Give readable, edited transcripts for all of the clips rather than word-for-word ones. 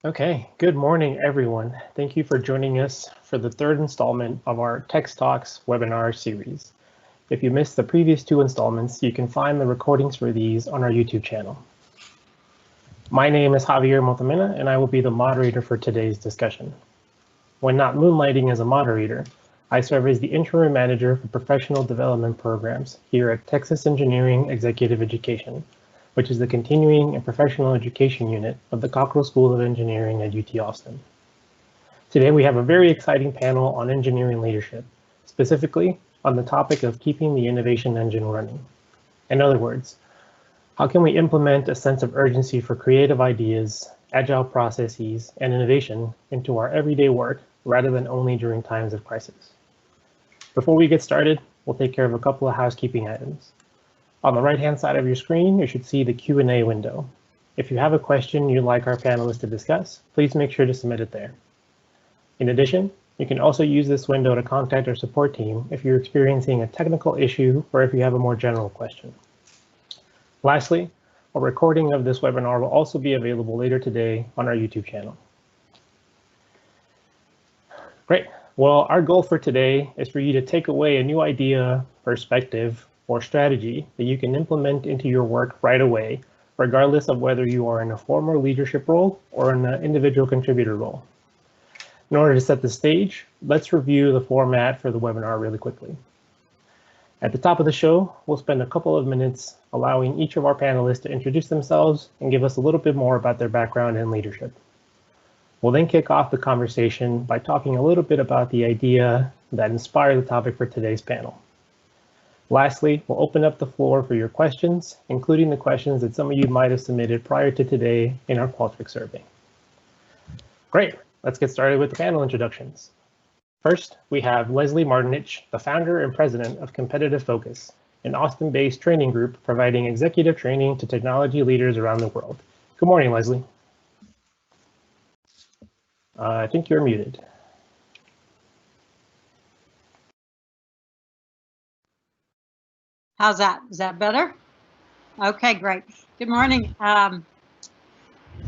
Okay, good morning, everyone. Thank you for joining us for the third installment of our TexTalks webinar series. If you missed the previous two installments, you can find the recordings for these on our YouTube channel. My name is Javier Montemena, and I will be the moderator for today's discussion. When not moonlighting as a moderator, I serve as the interim manager for professional development programs here at Texas Engineering Executive Education, which is the continuing and professional education unit of the Cockrell School of Engineering at UT Austin. Today we have a very exciting panel on engineering leadership, specifically on the topic of keeping the innovation engine running. In other words, how can we implement a sense of urgency for creative ideas, agile processes, and innovation into our everyday work rather than only during times of crisis? Before we get started, we'll take care of a couple of housekeeping items. On the right-hand side of your screen, you should see the Q&A window. If you have a question you'd like our panelists to discuss, please make sure to submit it there. In addition, you can also use this window to contact our support team if you're experiencing a technical issue or if you have a more general question. Lastly, a recording of this webinar will also be available later today on our YouTube channel. Great. Well, our goal for today is for you to take away a new idea, perspective, or strategy that you can implement into your work right away, regardless of whether you are in a formal leadership role or in an individual contributor role. In order to set the stage, let's review the format for the webinar really quickly. At the top of the show, we'll spend a couple of minutes allowing each of our panelists to introduce themselves and give us a little bit more about their background in leadership. We'll then kick off the conversation by talking a little bit about the idea that inspired the topic for today's panel. Lastly, we'll open up the floor for your questions, including the questions that some of you might have submitted prior to today in our Qualtrics survey. Great, let's get started with the panel introductions. First, we have Leslie Martinich, the founder and president of Competitive Focus, an Austin-based training group providing executive training to technology leaders around the world. Good morning, Leslie. I think you're muted. How's that? Is that better? Okay, great. Good morning.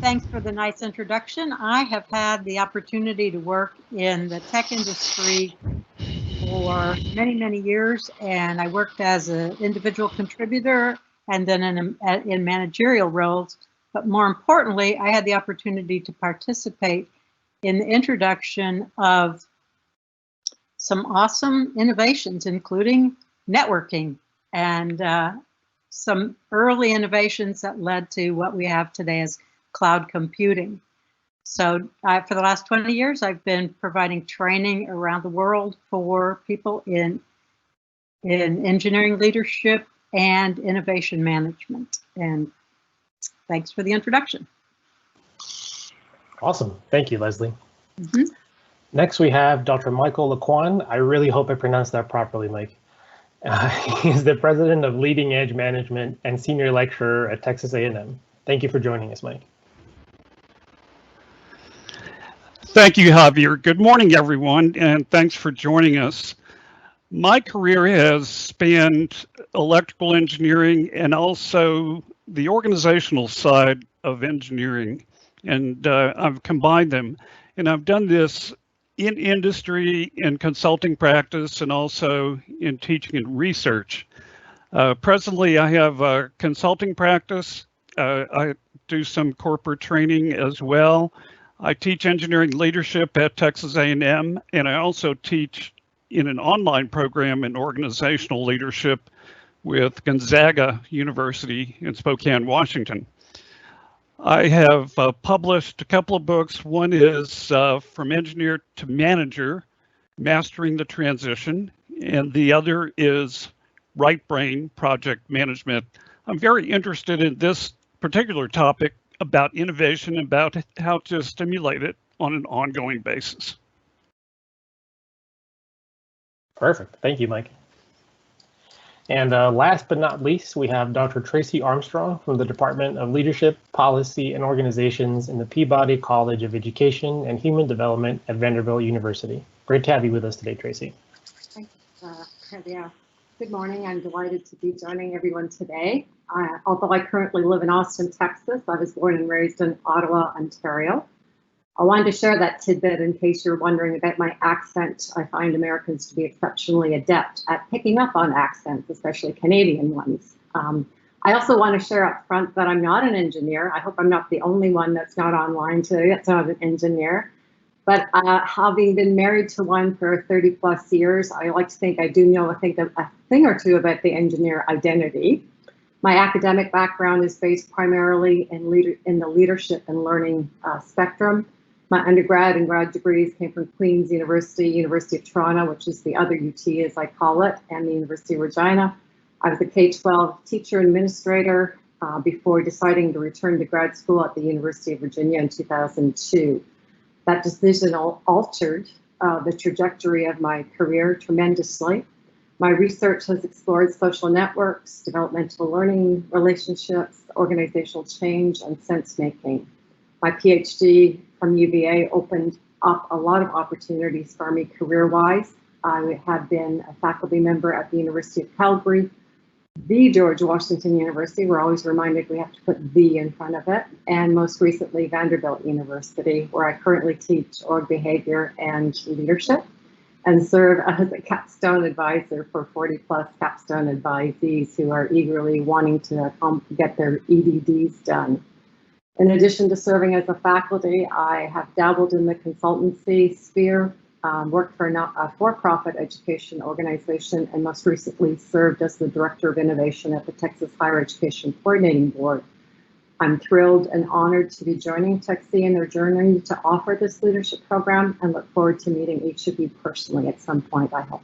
Thanks for the nice introduction. I have had the opportunity to work in the tech industry for many, many years, and I worked as an individual contributor and then in managerial roles. But more importantly, I had the opportunity to participate in the introduction of some awesome innovations, including networking and some early innovations that led to what we have today as cloud computing. So for the last 20 years, I've been providing training around the world for people in engineering leadership and innovation management. And thanks for the introduction. Awesome. Thank you, Leslie. Next, we have Dr. Michael Laquan. I really hope I pronounced that properly, Mike. He's the president of Leading Edge Management and senior lecturer at Texas A&M. Thank you for joining us, Mike. Thank you, Javier. Good morning, everyone, and thanks for joining us. My career has spanned electrical engineering and also the organizational side of engineering, and I've combined them. And I've done this in industry, in consulting practice, and also in teaching and research. Presently, I have a consulting practice. I do some corporate training as well. I teach engineering leadership at Texas A&M, and I also teach in an online program in organizational leadership with Gonzaga University in Spokane, Washington. I have published a couple of books. One is From Engineer to Manager, Mastering the Transition, and the other is Right Brain Project Management. I'm very interested in this particular topic about innovation, about how to stimulate it on an ongoing basis. Perfect. Thank you, Mike. And last but not least, we have Dr. Tracy Armstrong from the Department of Leadership, Policy, and Organizations in the Peabody College of Education and Human Development at Vanderbilt University. Great to have you with us today, Tracy. Thank you, yeah. Good morning. I'm delighted to be joining everyone today. Although I currently live in Austin, Texas, I was born and raised in Ottawa, Ontario. I wanted to share that tidbit in case you're wondering about my accent. I find Americans to be exceptionally adept at picking up on accents, especially Canadian ones. I also want to share up front that I'm not an engineer. I hope I'm not the only one that's not online today that's not an engineer. But having been married to one for 30 plus years, I like to think I do know a thing or two about the engineer identity. My academic background is based primarily in the leadership and learning spectrum. My undergrad and grad degrees came from Queen's University, University of Toronto, which is the other UT as I call it, and the University of Regina. I was a K-12 teacher and administrator before deciding to return to grad school at the University of Virginia in 2002. That decision altered the trajectory of my career tremendously. My research has explored social networks, developmental learning, relationships, organizational change, and sense-making. My PhD from UVA opened up a lot of opportunities for me career-wise. I have been a faculty member at the University of Calgary, the George Washington University. We're always reminded we have to put the in front of it, and most recently Vanderbilt University, where I currently teach org behavior and leadership and serve as a capstone advisor for 40 plus capstone advisees who are eagerly wanting to get their EDDs done. In addition to serving as a faculty, I have dabbled in the consultancy sphere, worked for a for-profit education organization, and most recently served as the Director of Innovation at the Texas Higher Education Coordinating Board. I'm thrilled and honored to be joining TxEEE in their journey to offer this leadership program, and look forward to meeting each of you personally at some point, I hope.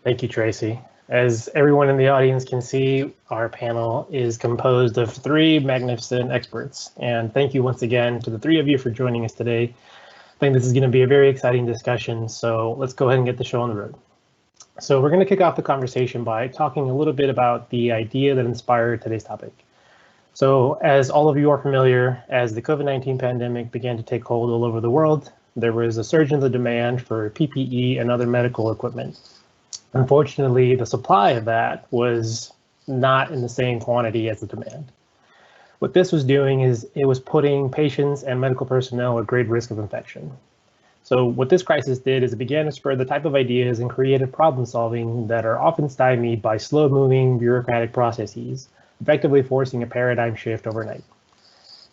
Thank you, Tracy. As everyone in the audience can see, our panel is composed of 3 magnificent experts. And thank you once again to the 3 of you for joining us today. I think this is going to be a very exciting discussion, so let's go ahead and get the show on the road. So we're going to kick off the conversation by talking a little bit about the idea that inspired today's topic. So as all of you are familiar, as the COVID-19 pandemic began to take hold all over the world, there was a surge in the demand for PPE and other medical equipment. Unfortunately, the supply of that was not in the same quantity as the demand. What this was doing is it was putting patients and medical personnel at great risk of infection. So what this crisis did is it began to spur the type of ideas and creative problem solving that are often stymied by slow-moving bureaucratic processes, effectively forcing a paradigm shift overnight.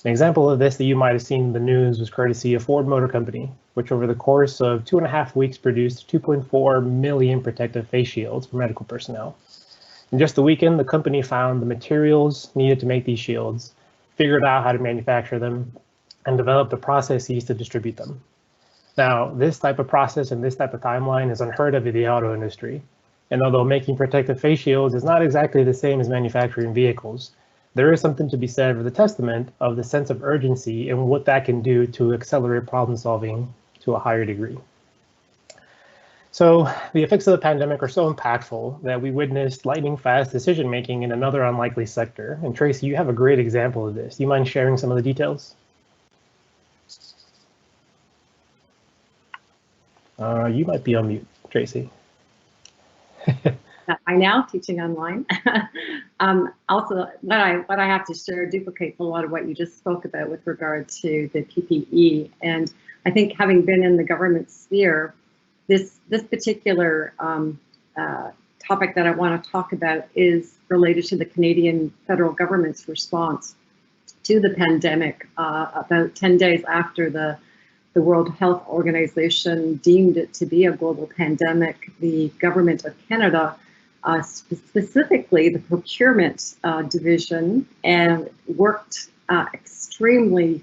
An example of this that you might have seen in the news was courtesy of Ford Motor Company, which over the course of 2.5 weeks produced 2.4 million protective face shields for medical personnel. In just the weekend, the company found the materials needed to make these shields, figured out how to manufacture them, and developed the processes to distribute them. Now, this type of process and this type of timeline is unheard of in the auto industry. And although making protective face shields is not exactly the same as manufacturing vehicles, there is something to be said for the testament of the sense of urgency and what that can do to accelerate problem solving to a higher degree. So the effects of the pandemic are so impactful that we witnessed lightning fast decision making in another unlikely sector. And Tracy, you have a great example of this. Do you mind sharing some of the details? You might be on mute, Tracy. I now teaching online. Also, what I have to share duplicates a lot of what you just spoke about with regard to the PPE. And I think having been in the government sphere, this particular topic that I want to talk about is related to the Canadian federal government's response to the pandemic. About 10 days after the World Health Organization deemed it to be a global pandemic, the government of Canada, specifically the procurement division, and worked extremely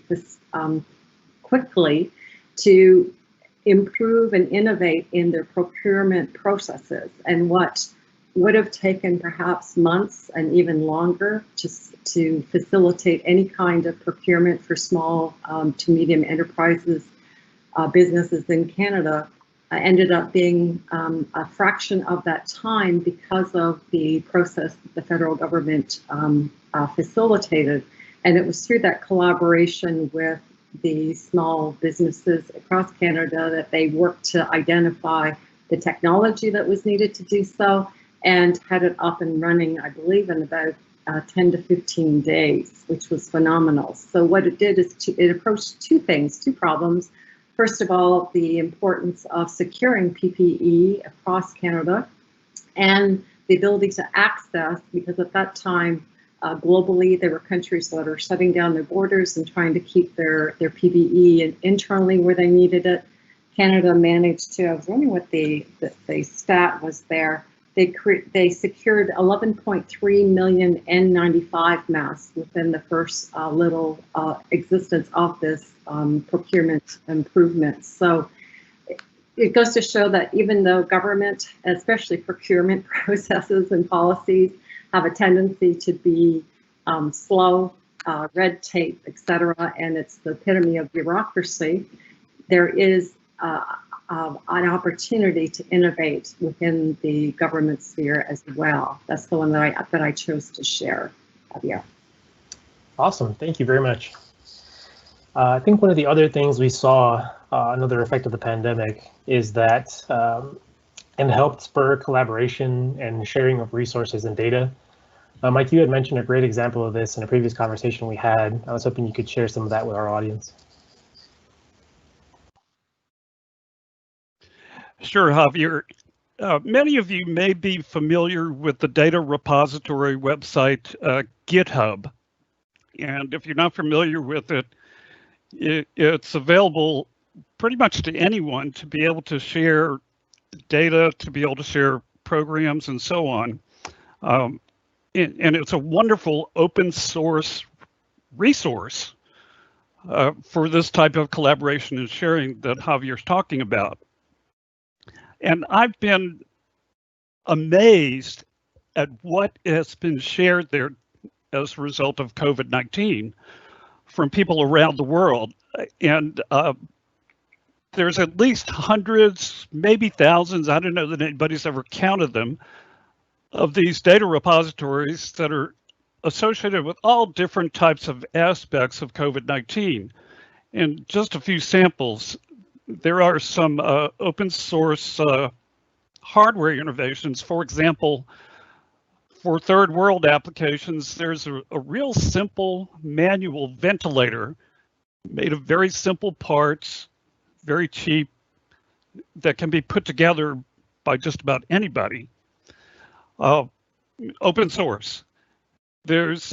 quickly to improve and innovate in their procurement processes. And what would have taken perhaps months and even longer to facilitate any kind of procurement for small to medium enterprises, businesses in Canada, ended up being a fraction of that time because of the process that the federal government facilitated. And it was through that collaboration with the small businesses across Canada that they worked to identify the technology that was needed to do so, and had it up and running, I believe, in about 10 to 15 days, which was phenomenal. So what it did is it approached two problems. First of all, the importance of securing PPE across Canada and the ability to access, because at that time, globally, there were countries that are shutting down their borders and trying to keep their PPE internally where they needed it. Canada managed to, I was wondering what the stat was there. They secured 11.3 million N95 masks within the first little existence of this procurement improvement. So it goes to show that even though government, especially procurement processes and policies, have a tendency to be slow, red tape, etc., and it's the epitome of bureaucracy, there is an opportunity to innovate within the government sphere as well. That's the one that I chose to share, Javier. Awesome, thank you very much. I think one of the other things we saw, another effect of the pandemic, is that it helped spur collaboration and sharing of resources and data. Mike, you had mentioned a great example of this in a previous conversation we had. I was hoping you could share some of that with our audience. Sure, Javier. Many of you may be familiar with the data repository website GitHub. And if you're not familiar with it, it's available pretty much to anyone to be able to share data, to be able to share programs and so on. And it's a wonderful open source resource for this type of collaboration and sharing that Javier's talking about. And I've been amazed at what has been shared there as a result of COVID-19 from people around the world. And there's at least hundreds, maybe thousands, I don't know that anybody's ever counted them, of these data repositories that are associated with all different types of aspects of COVID-19. And just a few samples. There are some open source hardware innovations. For example, for third world applications, there's a real simple manual ventilator made of very simple parts, very cheap, that can be put together by just about anybody. Open source. There's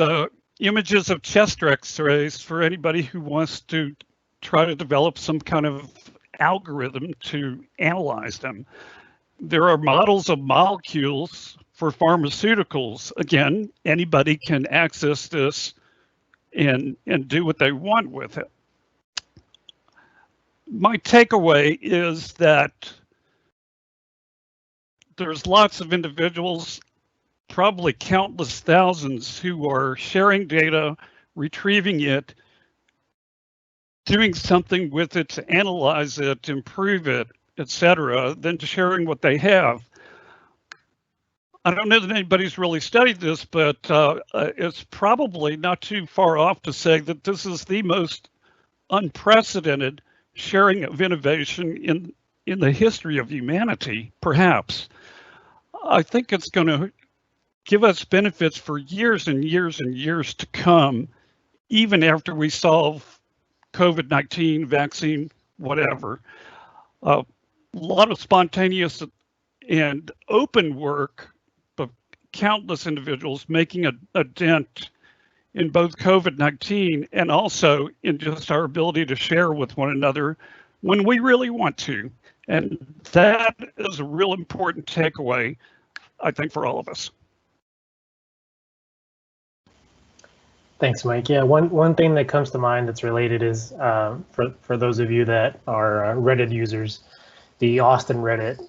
images of chest x-rays for anybody who wants to try to develop some kind of algorithm to analyze them. There are models of molecules for pharmaceuticals. Again, anybody can access this and do what they want with it. My takeaway is that there's lots of individuals, probably countless thousands, who are sharing data, retrieving it, doing something with it to analyze it, improve it, etc., than sharing what they have. I don't know that anybody's really studied this, but it's probably not too far off to say that this is the most unprecedented sharing of innovation in the history of humanity, perhaps. I think it's going to give us benefits for years and years and years to come, even after we solve COVID-19, vaccine, whatever. A lot of spontaneous and open work of countless individuals making a dent in both COVID-19 and also in just our ability to share with one another when we really want to. And that is a real important takeaway, I think, for all of us. Thanks, Mike. Yeah, one thing that comes to mind that's related is for those of you that are Reddit users, the Austin Reddit,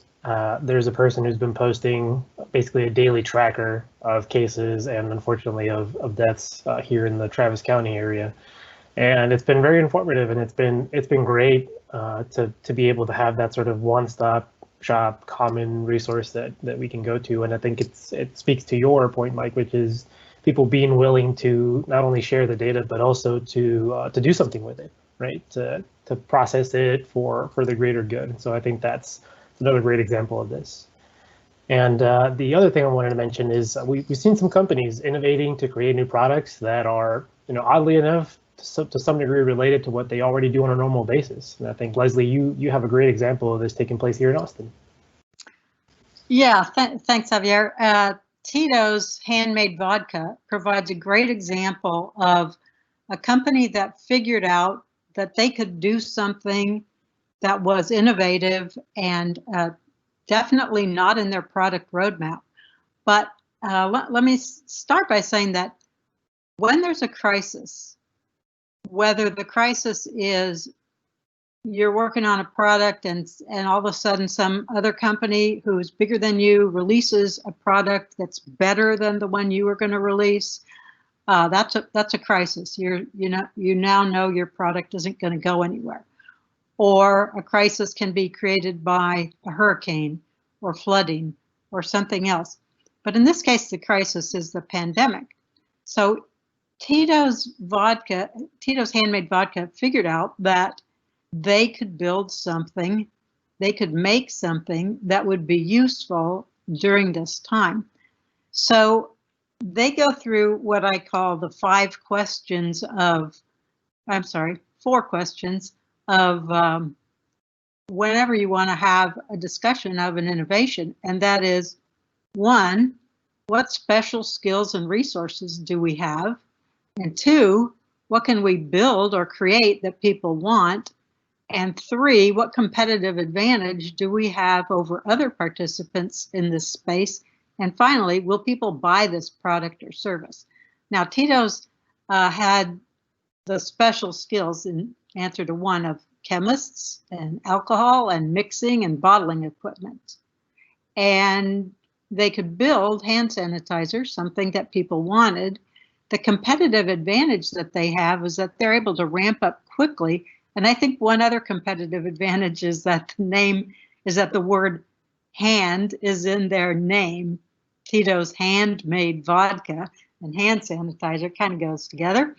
there's a person who's been posting basically a daily tracker of cases and unfortunately of deaths here in the Travis County area. And it's been very informative, and it's been great to be able to have that sort of one-stop shop common resource that we can go to. And I think it speaks to your point, Mike, which is people being willing to not only share the data, but also to do something with it, right? To process it for the greater good. So I think that's another great example of this. And the other thing I wanted to mention is we've seen some companies innovating to create new products that are, oddly enough, to some degree related to what they already do on a normal basis. And I think, Leslie, you have a great example of this taking place here in Austin. Yeah, thanks, Javier. Tito's handmade vodka provides a great example of a company that figured out that they could do something that was innovative and definitely not in their product roadmap. But let me start by saying that when there's a crisis, whether the crisis is you're working on a product and all of a sudden some other company who's bigger than you releases a product that's better than the one you were going to release, that's a crisis. You now know your product isn't going to go anywhere. Or a crisis can be created by a hurricane or flooding or something else. But in this case, the crisis is the pandemic. So Tito's handmade vodka figured out that they could build something, they could make something that would be useful during this time. So they go through what I call the 4 questions of whenever you want to have a discussion of an innovation. And that is, 1, what special skills and resources do we have? And 2, what can we build or create that people want? And 3, what competitive advantage do we have over other participants in this space? And finally, will people buy this product or service? Now, Tito's had the special skills in answer to 1 of chemists and alcohol and mixing and bottling equipment. And they could build hand sanitizer, something that people wanted. The competitive advantage that they have is that they're able to ramp up quickly. And I think one other competitive advantage is that the word hand is in their name. Tito's handmade vodka and hand sanitizer kind of goes together.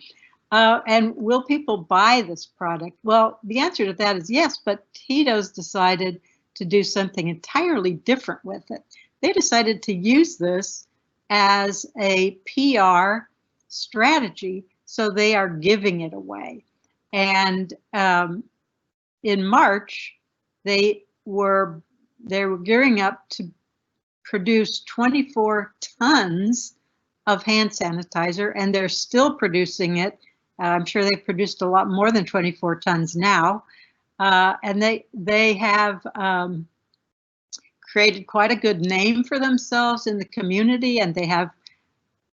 And will people buy this product? Well, the answer to that is yes, but Tito's decided to do something entirely different with it. They decided to use this as a PR strategy, so they are giving it away. And in March, they were gearing up to produce 24 tons of hand sanitizer, and they're still producing it. I'm sure they've produced a lot more than 24 tons now. And they have created quite a good name for themselves in the community, and they have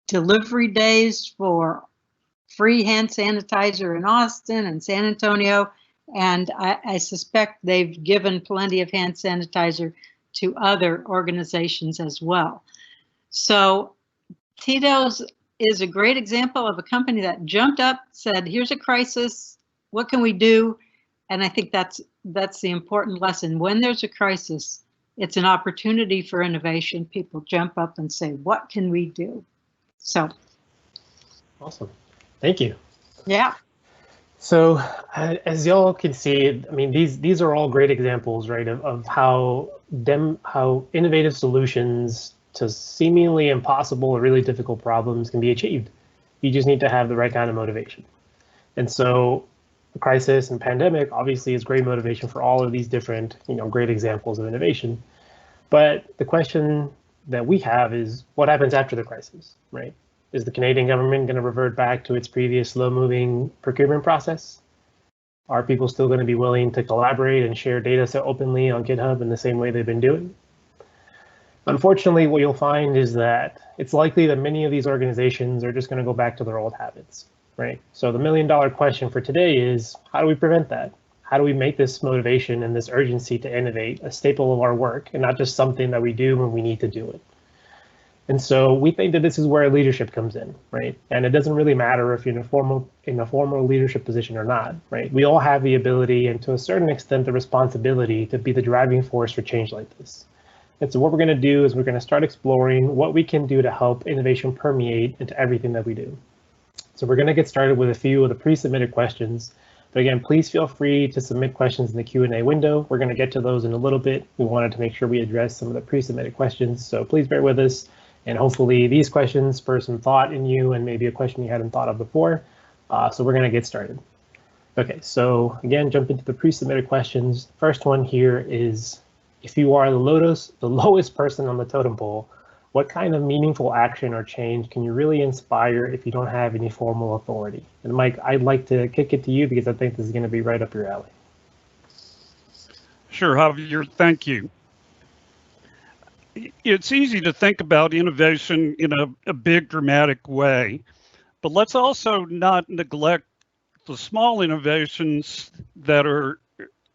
delivery days for free hand sanitizer in Austin and San Antonio. And I suspect they've given plenty of hand sanitizer to other organizations as well. So Tito's is a great example of a company that jumped up, said, here's a crisis, what can we do? And I think that's the important lesson. When there's a crisis, it's an opportunity for innovation. People jump up and say, what can we do? So. Awesome. Thank you. Yeah. So as y'all can see, I mean, these are all great examples, right, of how innovative solutions to seemingly impossible or really difficult problems can be achieved. You just need to have the right kind of motivation. And so the crisis and pandemic obviously is great motivation for all of these different, great examples of innovation. But the question that we have is, what happens after the crisis, right? Is the Canadian government going to revert back to its previous slow-moving procurement process? Are people still going to be willing to collaborate and share data so openly on GitHub in the same way they've been doing? Unfortunately, what you'll find is that it's likely that many of these organizations are just going to go back to their old habits, right? So the million-dollar question for today is, how do we prevent that? How do we make this motivation and this urgency to innovate a staple of our work and not just something that we do when we need to do it? And so we think that this is where leadership comes in, right? And it doesn't really matter if you're in a formal leadership position or not, right? We all have the ability and to a certain extent the responsibility to be the driving force for change like this. And so what we're going to do is we're going to start exploring what we can do to help innovation permeate into everything that we do. So we're going to get started with a few of the pre-submitted questions But again, please feel free to submit questions in the Q&A window. We're going to get to those in a little bit. We wanted to make sure we address some of the pre-submitted questions, so please bear with us. And hopefully these questions spur some thought in you and maybe a question you hadn't thought of before. So we're going to get started. Okay, so again, jump into the pre-submitted questions. First one here is, if you are the lowest person on the totem pole, what kind of meaningful action or change can you really inspire if you don't have any formal authority? And Mike, I'd like to kick it to you because I think this is going to be right up your alley. Sure, Javier, thank you. It's easy to think about innovation in a big, dramatic way, but let's also not neglect the small innovations that are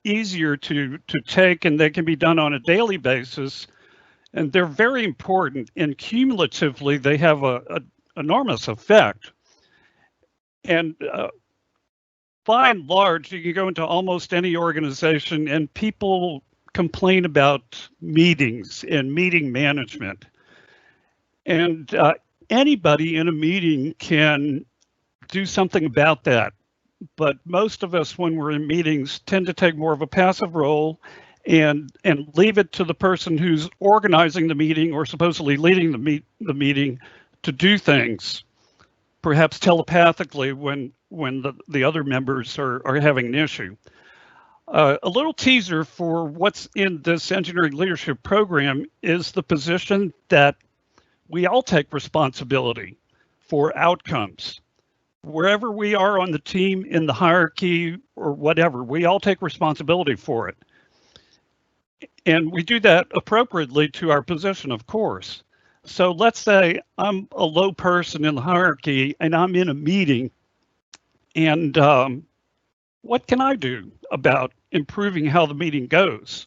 easier to take, and they can be done on a daily basis. And they're very important, and cumulatively, they have an enormous effect. And by and large, you can go into almost any organization and people complain about meetings and meeting management. And anybody in a meeting can do something about that. But most of us, when we're in meetings, tend to take more of a passive role and leave it to the person who's organizing the meeting or supposedly leading the meeting to do things, perhaps telepathically when the other members are having an issue. A little teaser for what's in this engineering leadership program is the position that we all take responsibility for outcomes. Wherever we are on the team, in the hierarchy or whatever, we all take responsibility for it. And we do that appropriately to our position, of course. So let's say I'm a low person in the hierarchy and I'm in a meeting, and what can I do about improving how the meeting goes?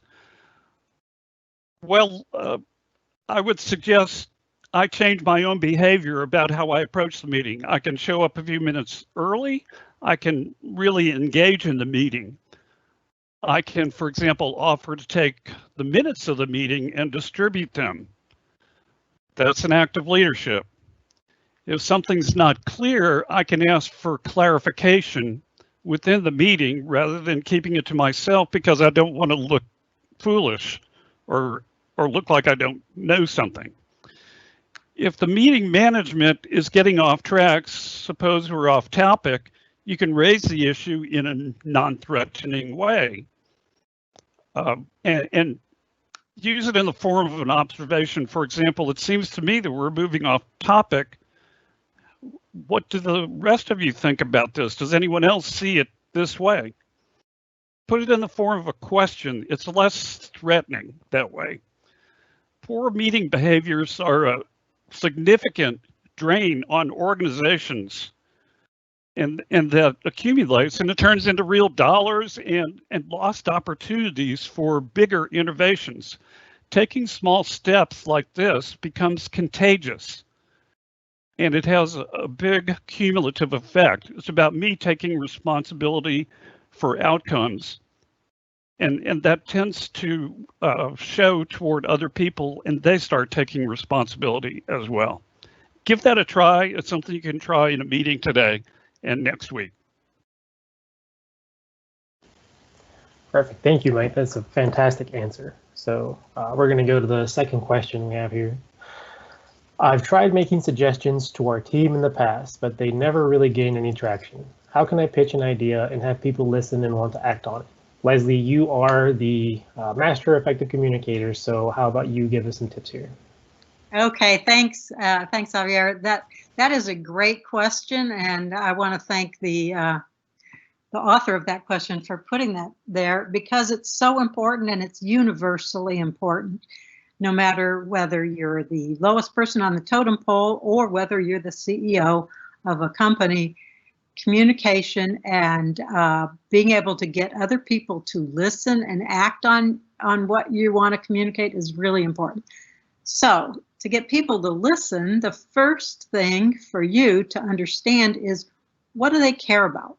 Well, I would suggest I change my own behavior about how I approach the meeting. I can show up a few minutes early. I can really engage in the meeting. I can, for example, offer to take the minutes of the meeting and distribute them. That's an act of leadership. If something's not clear, I can ask for clarification within the meeting rather than keeping it to myself because I don't want to look foolish or look like I don't know something. If the meeting management is getting off track, suppose we're off topic, you can raise the issue in a non-threatening way. And use it in the form of an observation. For example, it seems to me that we're moving off topic. What do the rest of you think about this? Does anyone else see it this way? Put it in the form of a question. It's less threatening that way. Poor meeting behaviors are a significant drain on organizations, and that accumulates and it turns into real dollars and lost opportunities for bigger innovations. Taking small steps like this becomes contagious, and it has a big cumulative effect. It's about me taking responsibility for outcomes, and that tends to show toward other people, and they start taking responsibility as well. Give that a try. It's something you can try in a meeting today and next week. Perfect. Thank you, Mike. That's a fantastic answer. So we're going to go to the second question we have here. I've tried making suggestions to our team in the past, but they never really gain any traction. How can I pitch an idea and have people listen and want to act on it? Leslie, you are the master effective communicator, so how about you give us some tips here? Okay, thanks, Javier. That is a great question, and I want to thank the author of that question for putting that there because it's so important and it's universally important. No matter whether you're the lowest person on the totem pole or whether you're the CEO of a company, communication and being able to get other people to listen and act on what you want to communicate is really important. So to get people to listen, the first thing for you to understand is what do they care about?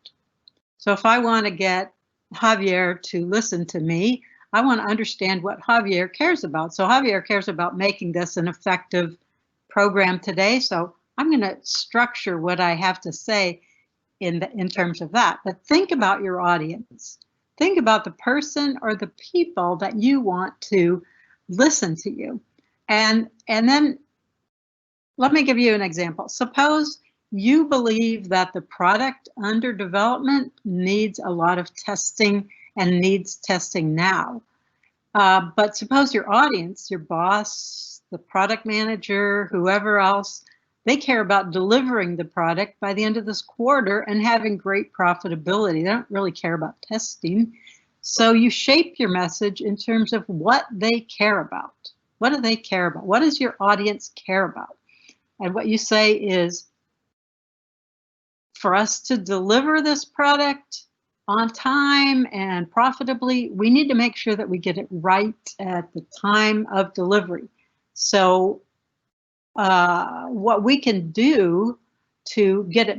So if I want to get Javier to listen to me, I want to understand what Javier cares about. So Javier cares about making this an effective program today. So I'm going to structure what I have to say in terms of that. But think about your audience. Think about the person or the people that you want to listen to you. And then let me give you an example. Suppose you believe that the product under development needs a lot of testing and needs testing now. But suppose your audience, your boss, the product manager, whoever else, they care about delivering the product by the end of this quarter and having great profitability. They don't really care about testing. So you shape your message in terms of what they care about. What do they care about? What does your audience care about? And what you say is, for us to deliver this product on time and profitably, we need to make sure that we get it right at the time of delivery. So what we can do to get it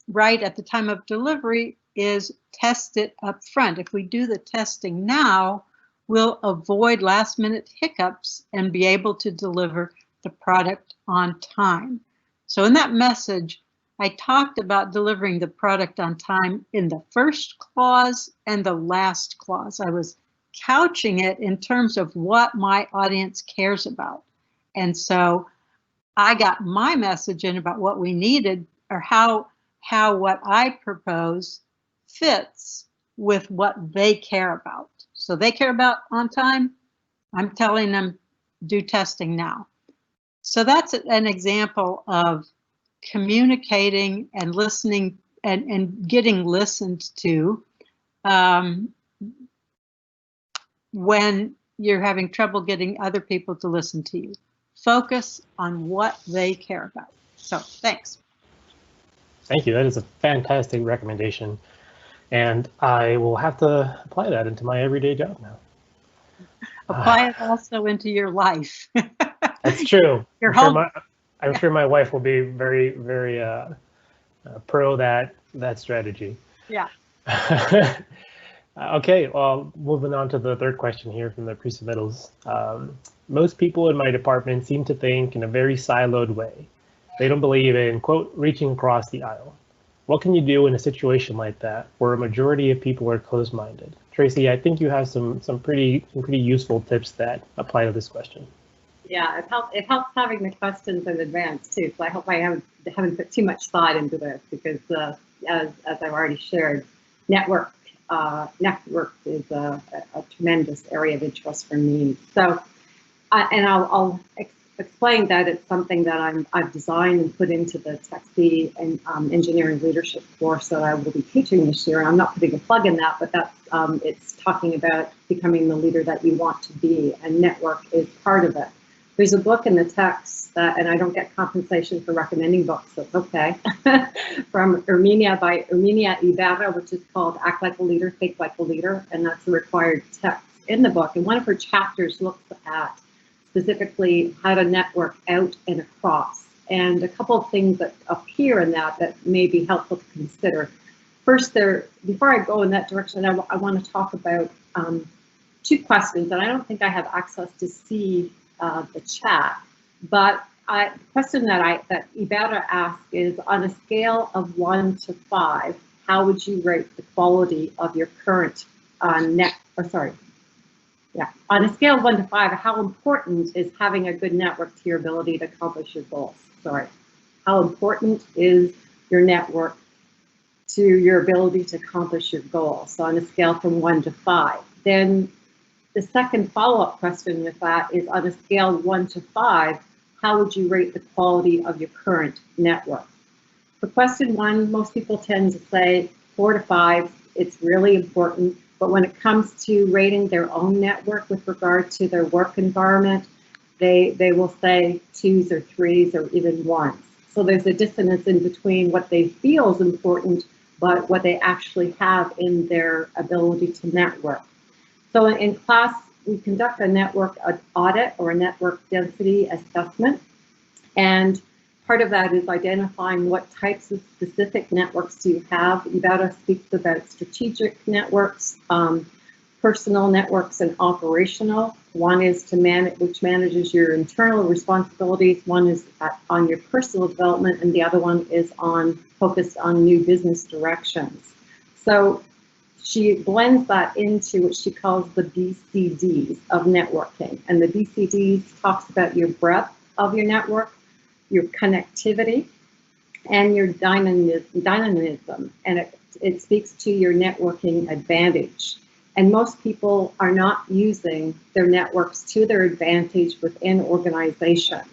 right at the time of delivery is test it up front. If we do the testing now, we'll avoid last minute hiccups and be able to deliver the product on time. So in that message, I talked about delivering the product on time in the first clause and the last clause. I was couching it in terms of what my audience cares about. And so I got my message in about what we needed, or how what I propose fits with what they care about. So they care about on time. I'm telling them do testing now. So that's an example of communicating and listening and getting listened to when you're having trouble getting other people to listen to you. Focus on what they care about. So thanks. Thank you. That is a fantastic recommendation. And I will have to apply that into my everyday job now. Apply it also into your life. That's true. Your I'm sure my wife will be very, very pro that strategy. Yeah. Okay, well, moving on to the third question here from the pre-submittals. Most people in my department seem to think in a very siloed way. They don't believe in, quote, reaching across the aisle. What can you do in a situation like that where a majority of people are closed-minded? Tracy, I think you have some pretty useful tips that apply to this question. Yeah, it helps having the questions in advance too. So I hope I haven't put too much thought into this, because as I've already shared, network is a tremendous area of interest for me. So, I'll explain that it's something that I've designed and put into the TxEEE and engineering leadership course that I will be teaching this year. I'm not putting a plug in that, but that's it's talking about becoming the leader that you want to be, and network is part of it. There's a book in the text that, and I don't get compensation for recommending books, so it's okay, from Armenia by Armenia Ibarra, which is called Act Like a Leader, Think Like a Leader, and that's a required text in the book. And one of her chapters looks at specifically how to network out and across. And a couple of things that appear in that may be helpful to consider. First, before I go in that direction, I want to talk about two questions, and I don't think I have access to see the chat, but the question that Ibarra asked is, on a scale of 1 to 5, how would you rate the quality of your current on a scale of 1 to 5, how important is having a good network to your ability to accomplish your goals? How important is your network to your ability to accomplish your goals? So on a scale from 1 to 5. Then the second follow-up question with that is, on a scale of 1 to 5, how would you rate the quality of your current network? For question 1, most people tend to say 4 to 5, it's really important. But when it comes to rating their own network with regard to their work environment, they will say 2s or 3s or even 1s. So there's a dissonance in between what they feel is important, but what they actually have in their ability to network. So in class, we conduct a network audit or a network density assessment. And part of that is identifying what types of specific networks do you have. Ibarra speaks about strategic networks, personal networks and operational. One is to manage, which manages your internal responsibilities. One is on your personal development, and the other one is focused on new business directions. So she blends that into what she calls the BCDs of networking. And the BCDs talks about your breadth of your network, your connectivity, and your dynamism. And it speaks to your networking advantage. And most people are not using their networks to their advantage within organizations.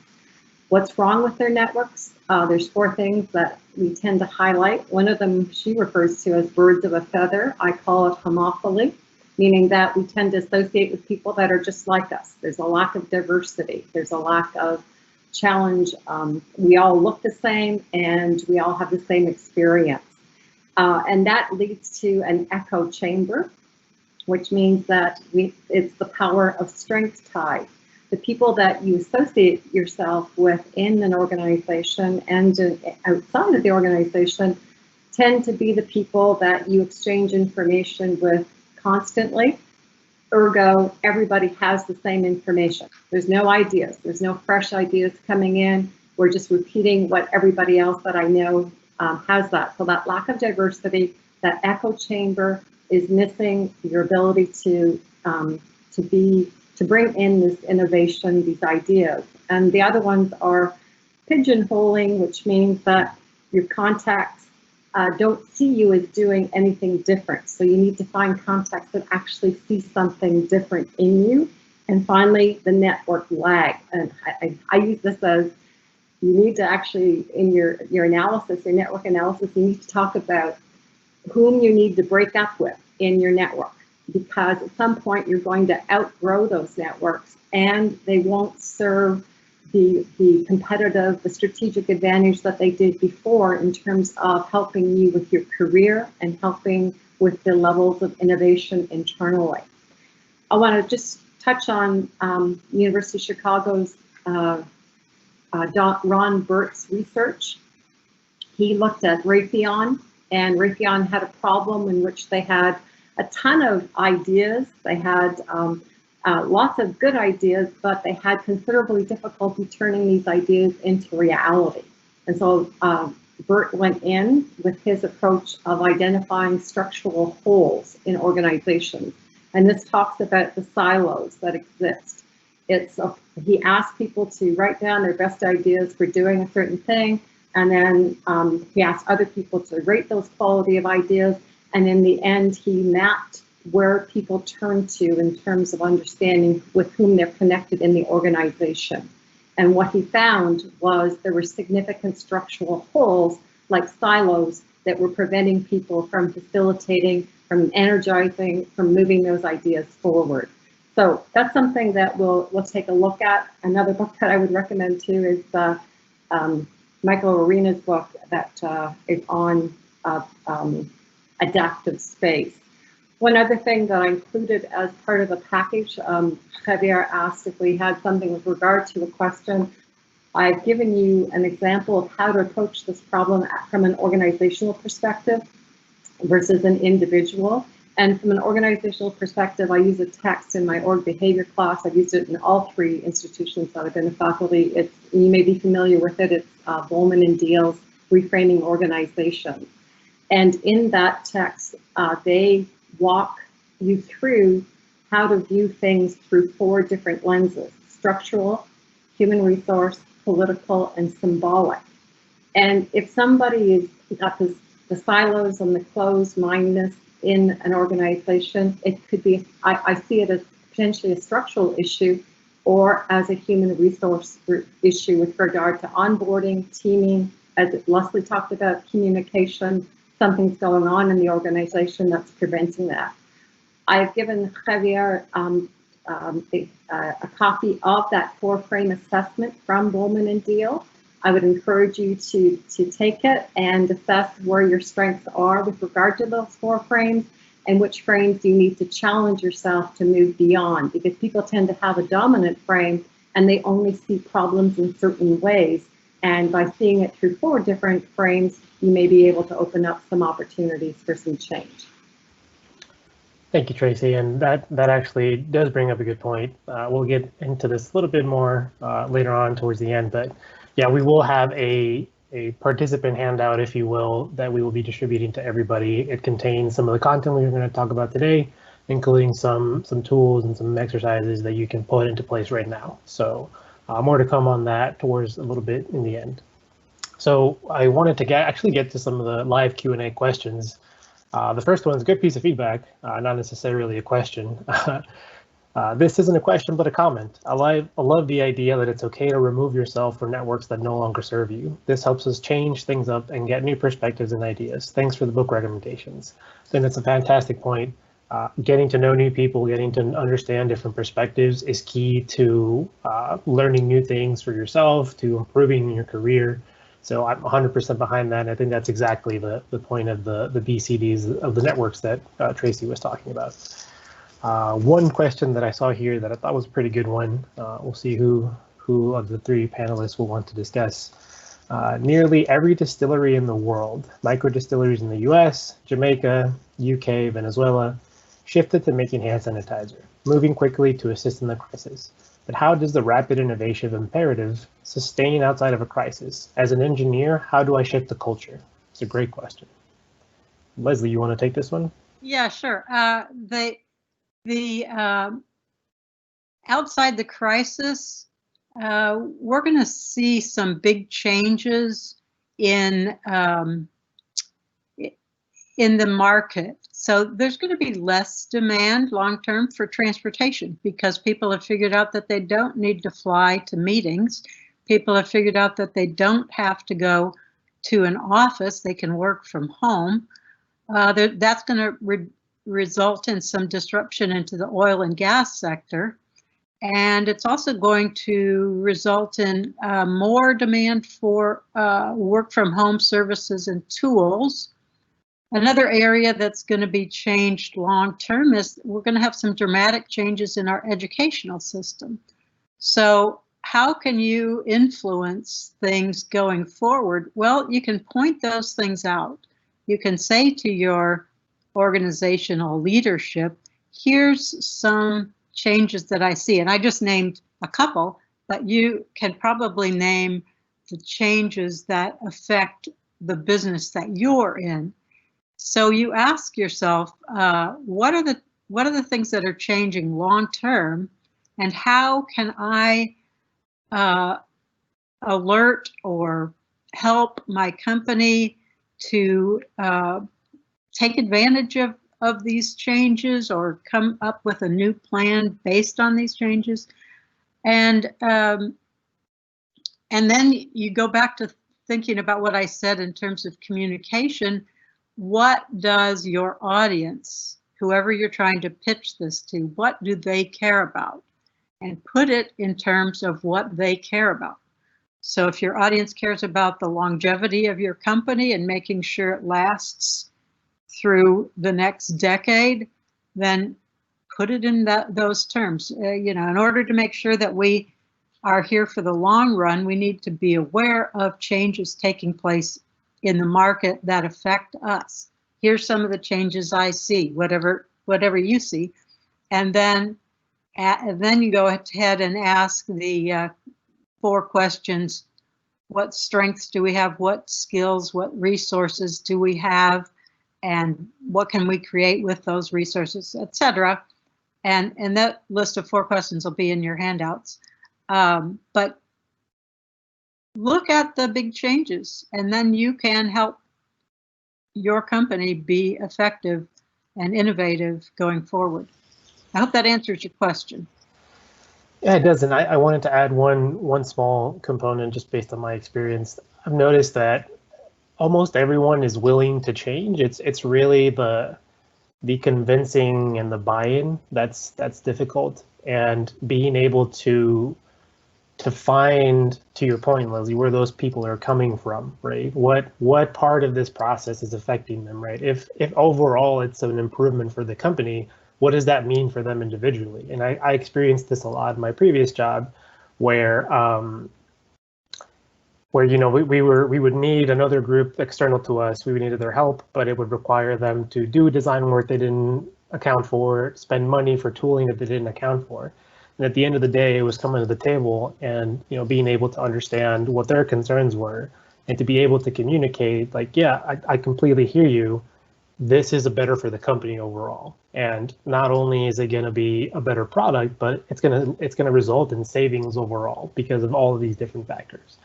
What's wrong with their networks? There's 4 things that we tend to highlight. One of them she refers to as birds of a feather. I call it homophily, meaning that we tend to associate with people that are just like us. There's a lack of diversity. There's a lack of challenge. We all look the same and we all have the same experience. And that leads to an echo chamber, which means that it's the power of strength tie. The people that you associate yourself with in an organization and outside of the organization tend to be the people that you exchange information with constantly. Ergo, everybody has the same information. There's no ideas. There's no fresh ideas coming in. We're just repeating what everybody else that I know has that. So that lack of diversity, that echo chamber is missing your ability to bring in this innovation, these ideas. And the other ones are pigeonholing, which means that your contacts don't see you as doing anything different. So you need to find contacts that actually see something different in you. And finally, the network lag. And I use this as you need to actually, in your analysis, your network analysis, you need to talk about whom you need to break up with in your network, because at some point you're going to outgrow those networks and they won't serve the competitive, the strategic advantage that they did before in terms of helping you with your career and helping with the levels of innovation internally. I want to just touch on University of Chicago's Ron Burt's research. He looked at Raytheon, and Raytheon had a problem in which they had a ton of ideas. They had lots of good ideas, but they had considerably difficulty turning these ideas into reality. And so Burt went in with his approach of identifying structural holes in organizations. And this talks about the silos that exist. He asked people to write down their best ideas for doing a certain thing, and then he asked other people to rate those quality of ideas, and in the end he mapped where people turn to in terms of understanding with whom they're connected in the organization. And what he found was there were significant structural holes, like silos, that were preventing people from facilitating, from energizing, from moving those ideas forward. So that's something that we'll take a look at. Another book that I would recommend too is Michael Laquan's book that is on adaptive space. One other thing that I included as part of the package, Javier asked if we had something with regard to a question. I've given you an example of how to approach this problem from an organizational perspective versus an individual. And from an organizational perspective, I use a text in my org behavior class. I've used it in all 3 institutions that I've been a faculty. You may be familiar with it. It's Bowman and Deal's Reframing Organizations. And in that text, they walk you through how to view things through 4 different lenses: structural, human resource, political, and symbolic. And if somebody has got the silos and the closed-mindedness in an organization, it could be, I see it as potentially a structural issue or as a human resource issue with regard to onboarding, teaming, as Leslie talked about, communication. Something's going on in the organization that's preventing that. I've given Javier a copy of that 4-frame assessment from Bowman and Deal. I would encourage you to take it and assess where your strengths are with regard to those 4 frames and which frames you need to challenge yourself to move beyond, because people tend to have a dominant frame and they only see problems in certain ways. And by seeing it through 4 different frames, you may be able to open up some opportunities for some change. Thank you, Tracy. And that actually does bring up a good point. We'll get into this a little bit more later on towards the end, but yeah, we will have a participant handout, if you will, that we will be distributing to everybody. It contains some of the content we're going to talk about today, including some tools and some exercises that you can put into place right now. So more to come on that towards a little bit in the end. So I wanted to actually get to some of the live Q&A questions. The first one is a good piece of feedback, not necessarily a question. This isn't a question, but a comment. I love the idea that it's okay to remove yourself from networks that no longer serve you. This helps us change things up and get new perspectives and ideas. Thanks for the book recommendations. I think that's a fantastic point. Getting to know new people, getting to understand different perspectives is key to learning new things for yourself, to improving your career. So I'm 100% behind that. And I think that's exactly the point of the BCDs, of the networks that Tracy was talking about. One question that I saw here that I thought was a pretty good one. We'll see who of the three panelists will want to discuss. Nearly every distillery in the world, micro distilleries in the US, Jamaica, UK, Venezuela, shifted to making hand sanitizer, moving quickly to assist in the crisis. But how does the rapid innovation imperative sustain outside of a crisis? As an engineer, how do I shift the culture? It's a great question. Leslie, you want to take this one? Yeah, sure. Outside the crisis, we're going to see some big changes in the market. So there's going to be less demand long-term for transportation because people have figured out that they don't need to fly to meetings. People have figured out that they don't have to go to an office. They can work from home. That's going to result in some disruption into the oil and gas sector. And it's also going to result in more demand for work from home services and tools. Another area that's going to be changed long term is we're going to have some dramatic changes in our educational system. So how can you influence things going forward? Well, you can point those things out. You can say to your organizational leadership, here's some changes that I see. And I just named a couple, but you can probably name the changes that affect the business that you're in. So you ask yourself, what are the things that are changing long term, and how can I alert or help my company to take advantage of these changes or come up with a new plan based on these changes? And then you go back to thinking about what I said in terms of communication. What does your audience, whoever you're trying to pitch this to, what do they care about? And put it in terms of what they care about. So if your audience cares about the longevity of your company and making sure it lasts through the next decade, then put it in those terms. In order to make sure that we are here for the long run, we need to be aware of changes taking place in the market that affect us. Here's some of the changes I see, whatever you see, and then you go ahead and ask the 4 questions. What strengths do we have? What skills, what resources do we have? And what can we create with those resources, etc. And that list of 4 questions will be in your handouts. But look at the big changes, and then you can help your company be effective and innovative going forward. I hope that answers your question. Yeah, it does. And I wanted to add one small component just based on my experience. I've noticed that almost everyone is willing to change. It's really the convincing and the buy-in that's difficult, and being able to find, to your point, Leslie, where those people are coming from, right? What part of this process is affecting them, right? If overall it's an improvement for the company, what does that mean for them individually? And I experienced this a lot in my previous job, where we would need another group external to us. We would need their help, but it would require them to do design work they didn't account for, spend money for tooling that they didn't account for. And at the end of the day, it was coming to the table and, you know, being able to understand what their concerns were and to be able to communicate like, yeah, I completely hear you. This is a better for the company overall. And not only is it going to be a better product, but it's going to result in savings overall because of all of these different factors.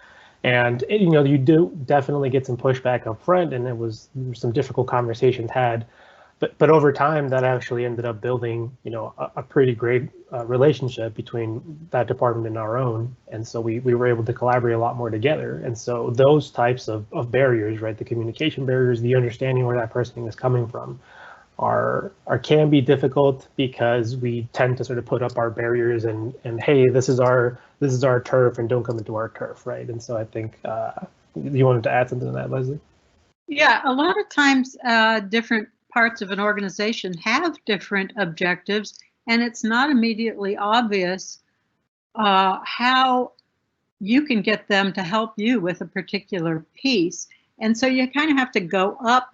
And you know, you do definitely get some pushback up front, and there were some difficult conversations had. But over time, that actually ended up building, you know, a pretty great relationship between that department and our own. And so we were able to collaborate a lot more together. And so those types of barriers, right, the communication barriers, the understanding where that person is coming from, can be difficult because we tend to sort of put up our barriers and hey, this is our turf and don't come into our turf, right? And so I think you wanted to add something to that, Leslie? Yeah, a lot of times different parts of an organization have different objectives, and it's not immediately obvious how you can get them to help you with a particular piece. And so you kind of have to go up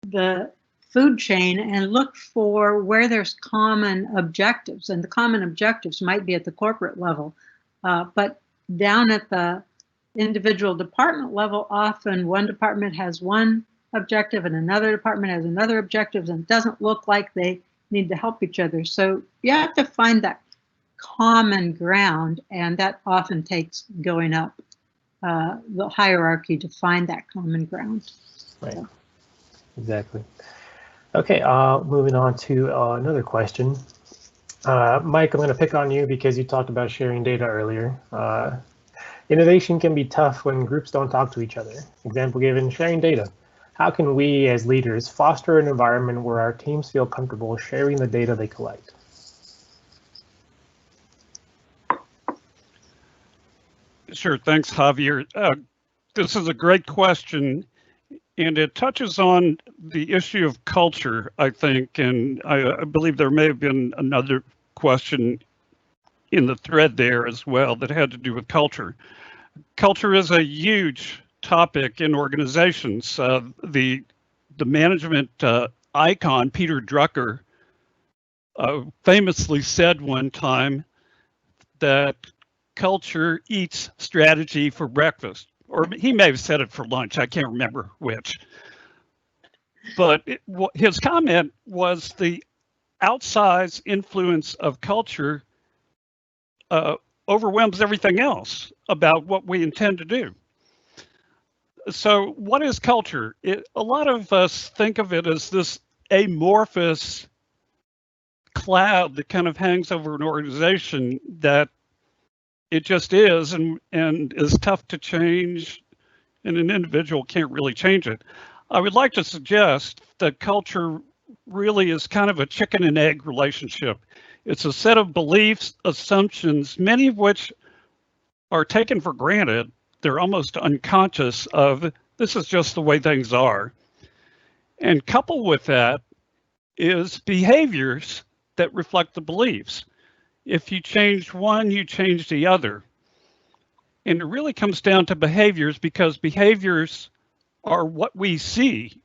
the food chain and look for where there's common objectives. And the common objectives might be at the corporate level, but down at the individual department level, often one department has one objective and another department has another objective, and it doesn't look like they need to help each other. So you have to find that common ground, and that often takes going up the hierarchy to find that common ground. Right, so. Exactly. Okay, moving on to another question. Mike, I'm going to pick on you because you talked about sharing data earlier. Innovation can be tough when groups don't talk to each other. Example given, sharing data. How can we as leaders foster an environment where our teams feel comfortable sharing the data they collect? Sure, thanks, Javier. This is a great question, and it touches on the issue of culture, I think, and I believe there may have been another question in the thread there as well that had to do with culture. Culture is a huge topic in organizations. The management icon, Peter Drucker, famously said one time that culture eats strategy for breakfast, or he may have said it for lunch. I can't remember which. But his comment was the outsized influence of culture overwhelms everything else about what we intend to do. So what is culture? A lot of us think of it as this amorphous cloud that kind of hangs over an organization that it just is and is tough to change, and an individual can't really change it. I would like to suggest that culture really is kind of a chicken and egg relationship. It's a set of beliefs, assumptions, many of which are taken for granted. They're almost unconscious of, this is just the way things are. And coupled with that is behaviors that reflect the beliefs. If you change one, you change the other. And it really comes down to behaviors, because behaviors are what we see.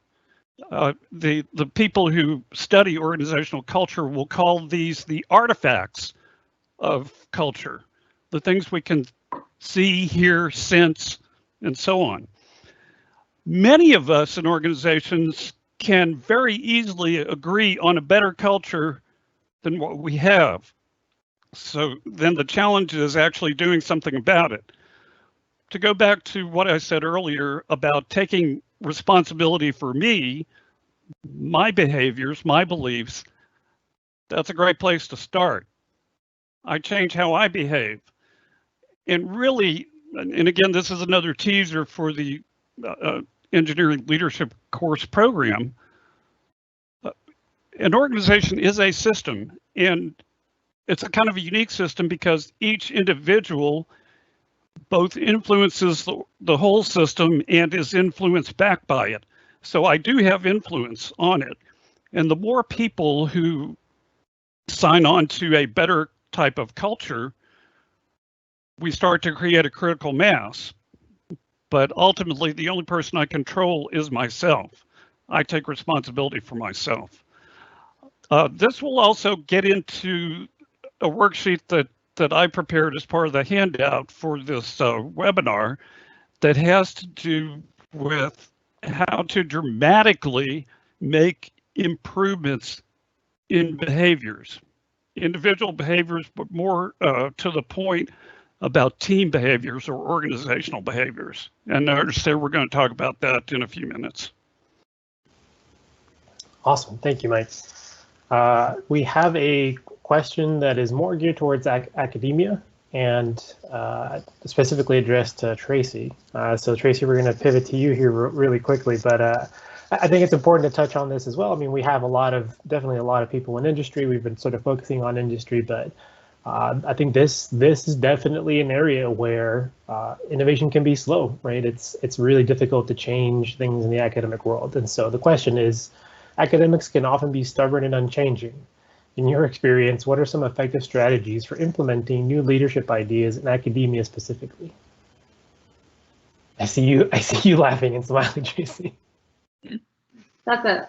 The people who study organizational culture will call these the artifacts of culture, the things we can see, hear, sense, and so on. Many of us in organizations can very easily agree on a better culture than what we have. So then the challenge is actually doing something about it. To go back to what I said earlier about taking responsibility for me, my behaviors, my beliefs, that's a great place to start. I change how I behave. And really, and again, this is another teaser for the engineering leadership course program. An organization is a system, and it's a kind of a unique system because each individual both influences the whole system and is influenced back by it. So I do have influence on it. And the more people who sign on to a better type of culture, we start to create a critical mass. But ultimately, the only person I control is myself. I take responsibility for myself. This will also get into a worksheet that I prepared as part of the handout for this webinar that has to do with how to dramatically make improvements in behaviors, individual behaviors, but more to the point about team behaviors or organizational behaviors. And I understand we're going to talk about that in a few minutes. Awesome, thank you, Mike. We have a question that is more geared towards academia and specifically addressed to Tracy. So Tracy, we're going to pivot to you here really quickly, but I think it's important to touch on this as well. I mean, we have definitely a lot of people in industry. We've been sort of focusing on industry, but I think this is definitely an area where innovation can be slow, right? It's really difficult to change things in the academic world. And so the question is, academics can often be stubborn and unchanging. In your experience, what are some effective strategies for implementing new leadership ideas in academia specifically? I see you laughing and smiling, Tracy. That's a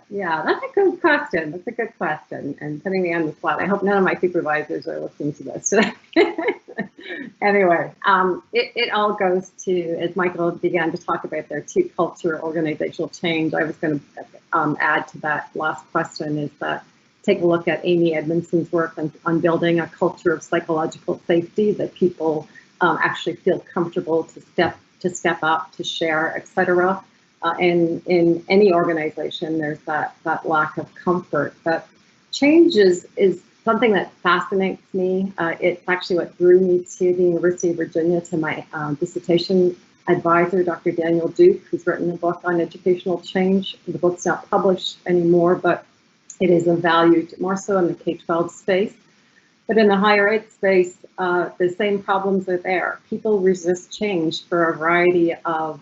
good question. That's a good question, and putting me on the spot. I hope none of my supervisors are listening to this today. Anyway, it all goes to, as Michael began to talk about there, to culture, organizational change. I was going to add to that last question is that take a look at Amy Edmondson's work on building a culture of psychological safety, that people actually feel comfortable to step up, to share, etc. And in any organization, there's that lack of comfort. But change is something that fascinates me. It's actually what drew me to the University of Virginia, to my dissertation advisor, Dr. Daniel Duke, who's written a book on educational change. The book's not published anymore, but it is of value more so in the K-12 space. But in the higher ed space, the same problems are there. People resist change for a variety of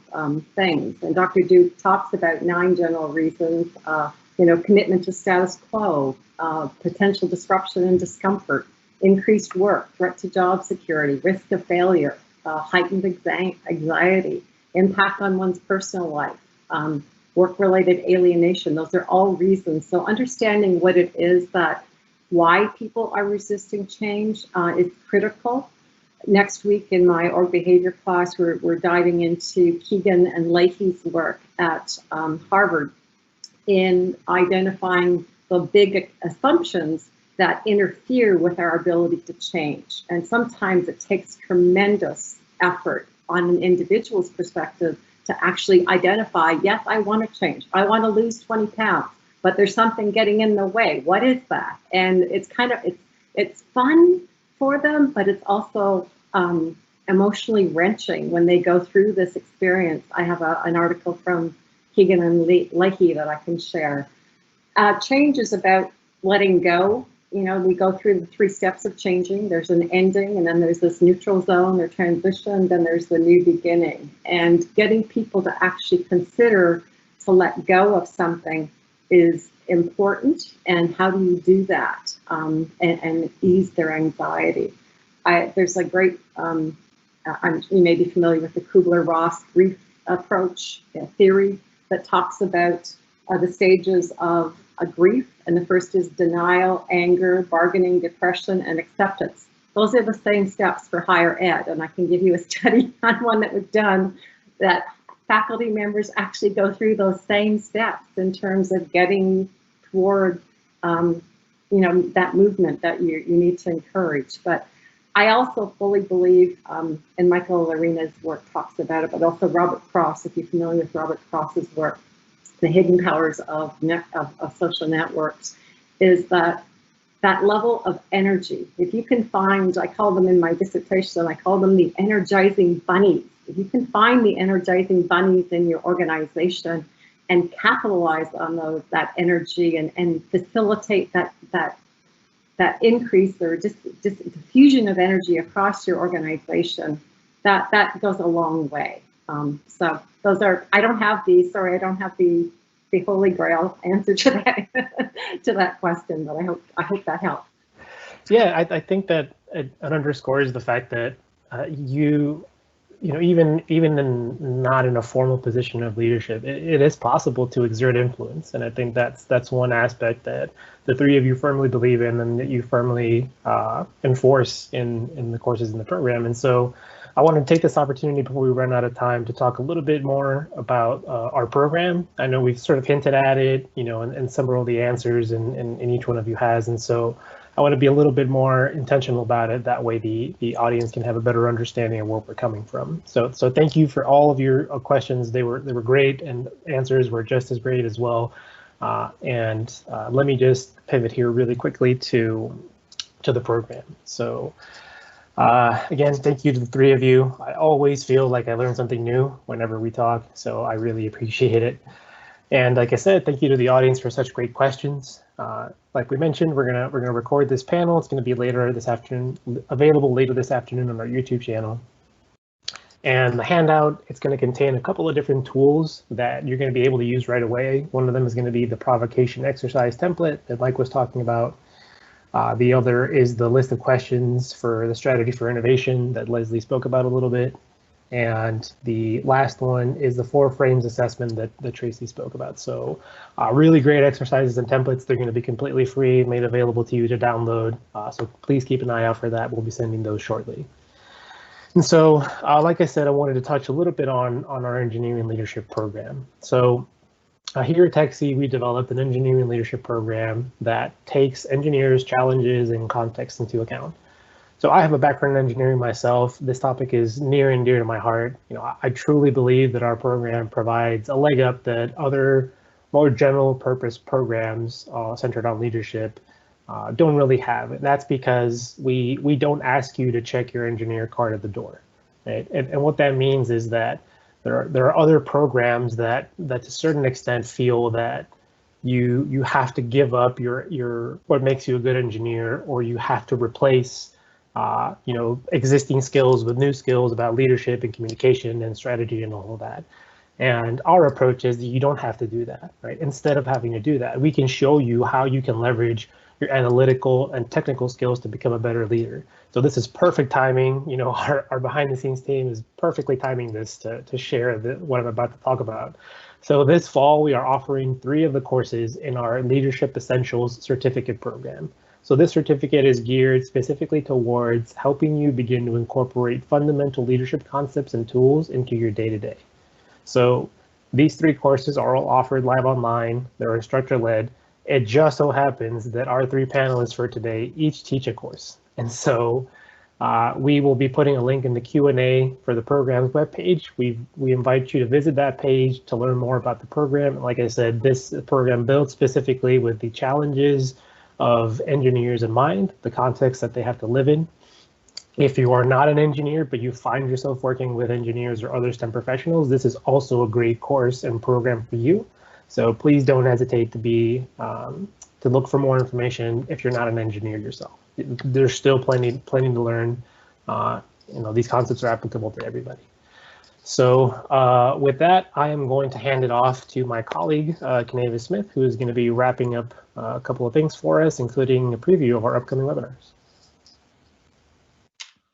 things. And Dr. Duke talks about 9 general reasons, commitment to status quo, potential disruption and discomfort, increased work, threat to job security, risk of failure, heightened anxiety, impact on one's personal life, work-related alienation. Those are all reasons. So understanding what it is why people are resisting change is critical. Next week in my org behavior class, we're diving into Keegan and Leahy's work at Harvard in identifying the big assumptions that interfere with our ability to change. And sometimes it takes tremendous effort on an individual's perspective to actually identify, yes, I want to change. I want to lose 20 pounds, but there's something getting in the way. What is that? And it's it's fun for them, but it's also emotionally wrenching when they go through this experience. I have an article from Keegan and Leahy that I can share. Change is about letting go. We go through the 3 steps of changing. There's an ending, and then there's this neutral zone or transition, then there's the new beginning. And getting people to actually consider to let go of something is important. And how do you do that and ease their anxiety? There's a great, you may be familiar with the Kubler-Ross grief approach theory that talks about the stages of a grief. And the first is denial, anger, bargaining, depression, and acceptance. Those are the same steps for higher ed. And I can give you a study on one that was done that faculty members actually go through those same steps in terms of getting toward, that movement that you need to encourage. But I also fully believe, and Michael Laquan's work talks about it, but also Robert Cross, if you're familiar with Robert Cross's work, the hidden powers of social networks, is that level of energy. If you can find, I call them in my dissertation, I call them the energizing bunnies. If you can find the energizing bunnies in your organization and capitalize on that energy and facilitate that increase or just diffusion of energy across your organization, that goes a long way. So those are, I don't have the holy grail answer to that question, but I hope that helps. Yeah, I think that it underscores the fact that even not in a formal position of leadership, it is possible to exert influence. And I think that's one aspect that the three of you firmly believe in and that you firmly enforce in the courses in the program. And so I want to take this opportunity before we run out of time to talk a little bit more about our program. I know we've sort of hinted at it, and some of the answers and each one of you has. And so I want to be a little bit more intentional about it. That way the audience can have a better understanding of where we're coming from. So thank you for all of your questions. They were great, and answers were just as great as well. Let me just pivot here really quickly to the program. So again, thank you to the three of you. I always feel like I learn something new whenever we talk, so I really appreciate it. And like I said, thank you to the audience for such great questions. Like we mentioned, we're gonna record this panel. It's gonna be later this afternoon, available later this afternoon on our YouTube channel. And the handout, it's going to contain a couple of different tools that you're going to be able to use right away. One of them is going to be the provocation exercise template that Mike was talking about. The other is the list of questions for the strategy for innovation that Leslie spoke about a little bit. And the last one is the 4 frames assessment that Tracy spoke about. So really great exercises and templates. They're going to be completely free, made available to you to download. So please keep an eye out for that. We'll be sending those shortly. And so, like I said, I wanted to touch a little bit on our engineering leadership program. So here at TxEEE, we developed an engineering leadership program that takes engineers' challenges and context into account. So I have a background in engineering myself. This topic is near and dear to my heart. I truly believe that our program provides a leg up that other more general purpose programs centered on leadership don't really have. And that's because we don't ask you to check your engineer card at the door, right? And what that means is that there are other programs that to a certain extent feel that you have to give up your what makes you a good engineer, or you have to replace existing skills with new skills about leadership and communication and strategy and all of that. And our approach is that you don't have to do that, right? Instead of having to do that, we can show you how you can leverage your analytical and technical skills to become a better leader. So this is perfect timing. Our behind the scenes team is perfectly timing this to share what I'm about to talk about. So this fall, we are offering 3 of the courses in our Leadership Essentials certificate program. So this certificate is geared specifically towards helping you begin to incorporate fundamental leadership concepts and tools into your day-to-day. So these 3 courses are all offered live online. They're instructor-led. It just so happens that our 3 panelists for today each teach a course. And so we will be putting a link in the Q&A for the program's webpage. We invite you to visit that page to learn more about the program. Like I said, this program built specifically with the challenges of engineers in mind, the context that they have to live in. If you are not an engineer, but you find yourself working with engineers or other STEM professionals, this is also a great course and program for you. So please don't hesitate to look for more information if you're not an engineer yourself. There's still plenty to learn. These concepts are applicable to everybody. So with that, I am going to hand it off to my colleague, Keneva Smith, who is going to be wrapping up a couple of things for us, including a preview of our upcoming webinars.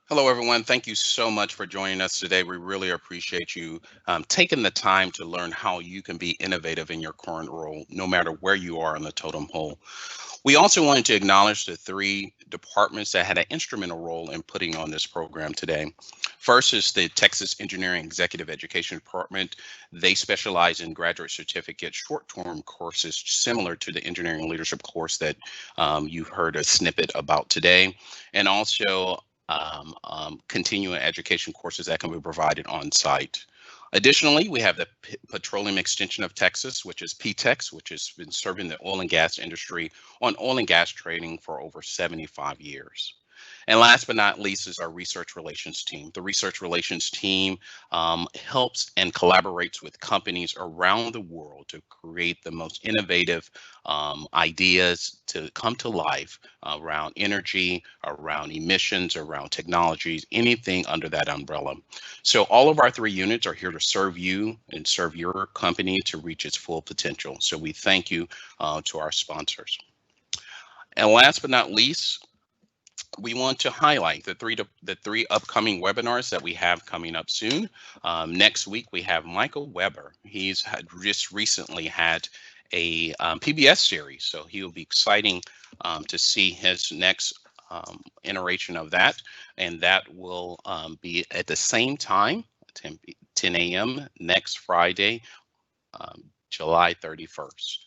Hello, everyone. Thank you so much for joining us today. We really appreciate you taking the time to learn how you can be innovative in your current role, no matter where you are on the totem pole. We also wanted to acknowledge the 3 departments that had an instrumental role in putting on this program today. First is the Texas Engineering Executive Education Department. They specialize in graduate certificate short-term courses similar to the engineering leadership course that you've heard a snippet about today, and also continuing education courses that can be provided on site. Additionally, we have the Petroleum Extension of Texas, which is PETEX, which has been serving the oil and gas industry on oil and gas training for over 75 years. And last but not least is our research relations team. The research relations team helps and collaborates with companies around the world to create the most innovative ideas to come to life around energy, around emissions, around technologies, anything under that umbrella. So all of our 3 units are here to serve you and serve your company to reach its full potential. So we thank you to our sponsors. And last but not least, we want to highlight the three upcoming webinars that we have coming up soon. Next week, we have Michael Weber. He's just recently had a PBS series, so he will be exciting to see his next iteration of that, and that will be at the same time, 10 a.m. next Friday, July 31st.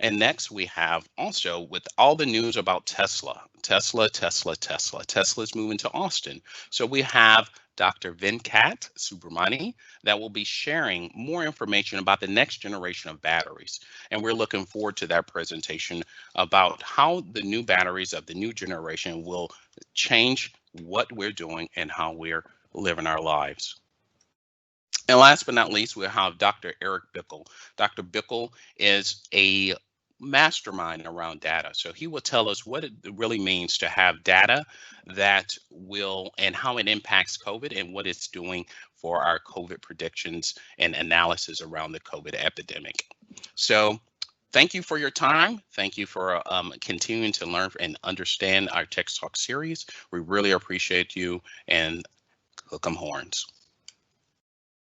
And next we have also with all the news about Tesla is moving to Austin. So we have Dr. Venkat Subramani that will be sharing more information about the next generation of batteries. And we're looking forward to that presentation about how the new batteries of the new generation will change what we're doing and how we're living our lives. And last but not least, we'll have Dr. Eric Bickel. Dr. Bickel is a mastermind around data. So he will tell us what it really means to have data that will, and how it impacts COVID and what it's doing for our COVID predictions and analysis around the COVID epidemic. So thank you for your time. Thank you for continuing to learn and understand our TexTalks series. We really appreciate you, and hook 'em horns.